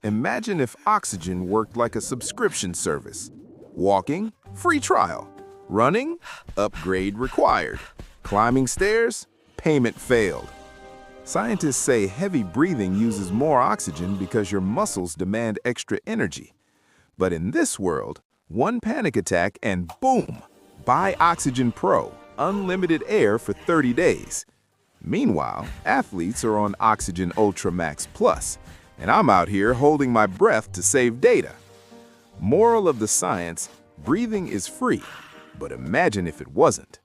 Imagine if oxygen worked like a subscription service. Walking, free trial. Running, upgrade required. Climbing stairs, payment failed. Scientists say heavy breathing uses more oxygen because your muscles demand extra energy. But in this world, one panic attack and boom! Buy Oxygen Pro, unlimited air for 30 days. Meanwhile, athletes are on Oxygen Ultra Max Plus, and I'm out here holding my breath to save data. Moral of the science, breathing is free, but imagine if it wasn't.